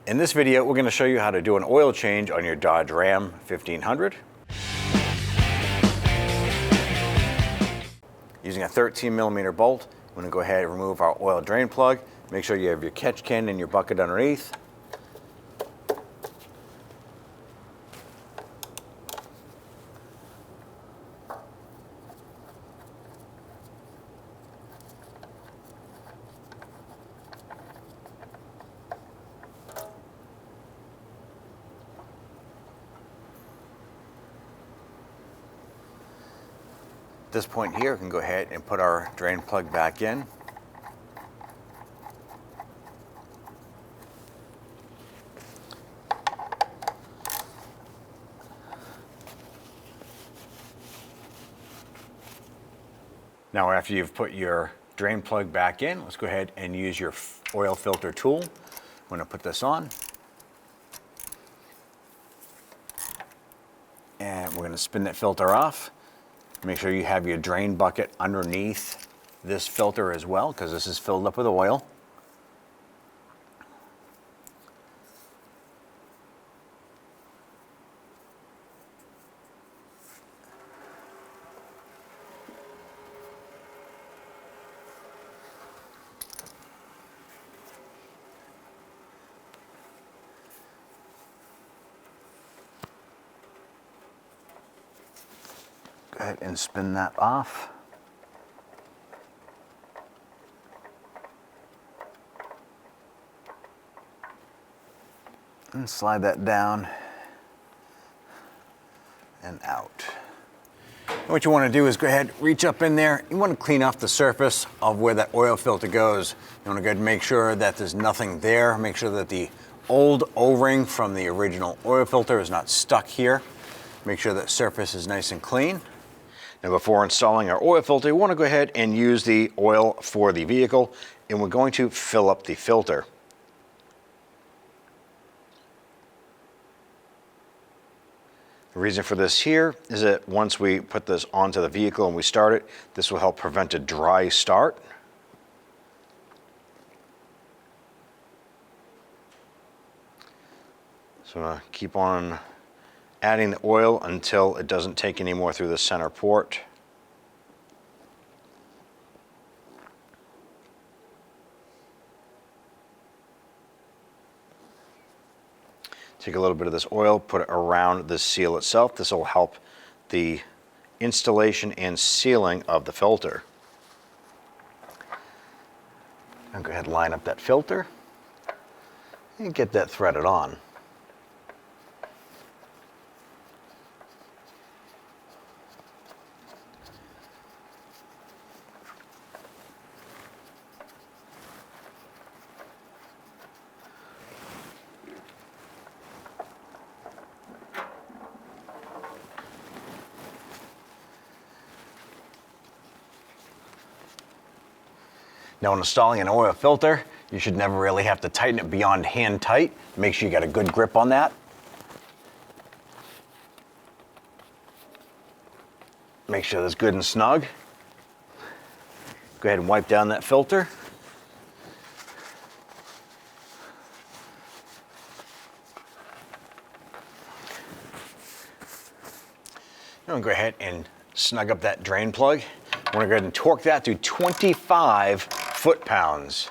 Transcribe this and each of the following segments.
In this video, we're going to show you how to do an oil change on your Dodge Ram 1500. Using a 13mm bolt, we're going to go ahead and remove our oil drain plug. Make sure you have your catch can and your bucket underneath. At this point here, we can go ahead and put our drain plug back in. Now, after you've put your drain plug back in, let's go ahead and use your oil filter tool. I'm going to put this on. And we're going to spin that filter off. Make sure you have your drain bucket underneath this filter as well, because this is filled up with oil. Go ahead and spin that off. And slide that down and out. And what you want to do is go ahead, reach up in there. You want to clean off the surface of where that oil filter goes. You want to go ahead and make sure that there's nothing there. Make sure that the old O-ring from the original oil filter is not stuck here. Make sure that surface is nice and clean. Now, before installing our oil filter, we want to go ahead and use the oil for the vehicle, and we're going to fill up the filter. The reason for this here is that once we put this onto the vehicle and we start it, this will help prevent a dry start. So I'm going to keep on adding the oil until it doesn't take any more through the center port. Take a little bit of this oil, put it around the seal itself. This will help the installation and sealing of the filter. And go ahead and line up that filter and get that threaded on. Now, when installing an oil filter, you should never really have to tighten it beyond hand tight. Make sure you got a good grip on that. Make sure that's good and snug. Go ahead and wipe down that filter. Now go ahead and snug up that drain plug. I want to go ahead and torque that to 25 foot-pounds.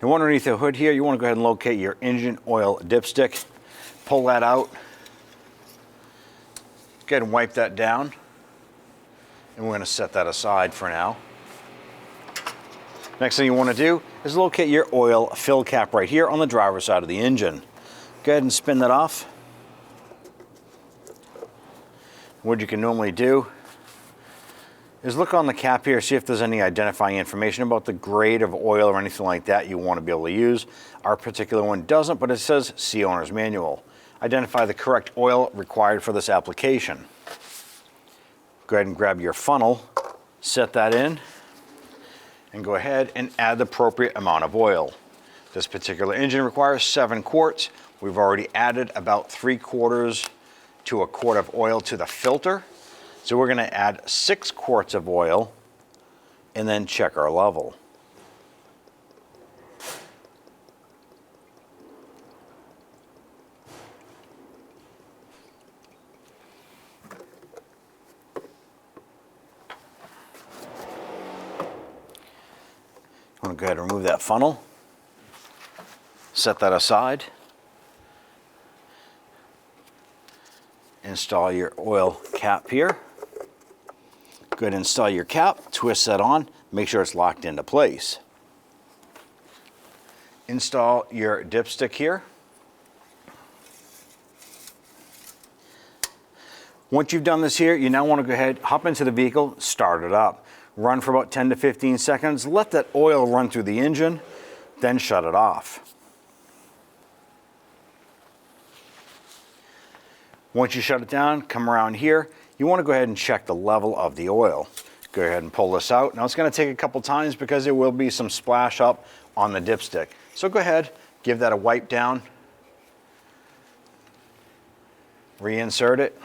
Now, underneath the hood here, you want to go ahead and locate your engine oil dipstick. Pull that out. Go ahead and wipe that down. And we're going to set that aside for now. Next thing you want to do is locate your oil fill cap right here on the driver's side of the engine. Go ahead and spin that off. What you can normally do is look on the cap here, see if there's any identifying information about the grade of oil or anything like that you want to be able to use. Our particular one doesn't, but it says See Owner's Manual. Identify the correct oil required for this application. Go ahead and grab your funnel, set that in, and go ahead and add the appropriate amount of oil. This particular engine requires 7 quarts. We've already added about 3/4 to a quart of oil to the filter. So we're going to add 6 quarts of oil and then check our level. I'm going to go ahead and remove that funnel. Set that aside. Install your oil cap here. Go ahead and install your cap, twist that on, make sure it's locked into place. Install your dipstick here. Once you've done this here, you now want to go ahead, hop into the vehicle, start it up. Run for about 10 to 15 seconds, let that oil run through the engine, then shut it off. Once you shut it down, come around here. You want to go ahead and check the level of the oil. Go ahead and pull this out. Now it's going to take a couple times because there will be some splash up on the dipstick. So go ahead, give that a wipe down. Reinsert it.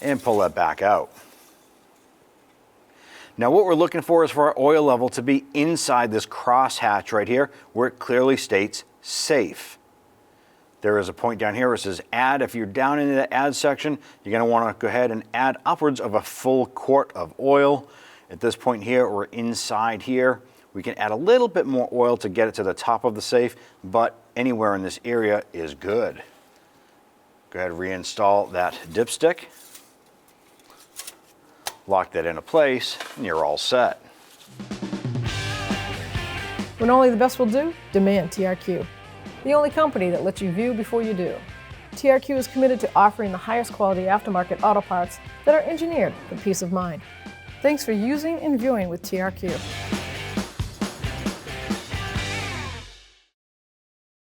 And pull that back out. Now what we're looking for is for our oil level to be inside this crosshatch right here where it clearly states safe. There is a point down here where it says add. If you're down in the add section, you're going to want to go ahead and add upwards of a full quart of oil. At this point here, or inside here, we can add a little bit more oil to get it to the top of the safe, but anywhere in this area is good. Go ahead and reinstall that dipstick. Lock that into place, and you're all set. When only the best will do, demand TRQ. The only company that lets you view before you do. TRQ is committed to offering the highest quality aftermarket auto parts that are engineered for peace of mind. Thanks for using and viewing with TRQ.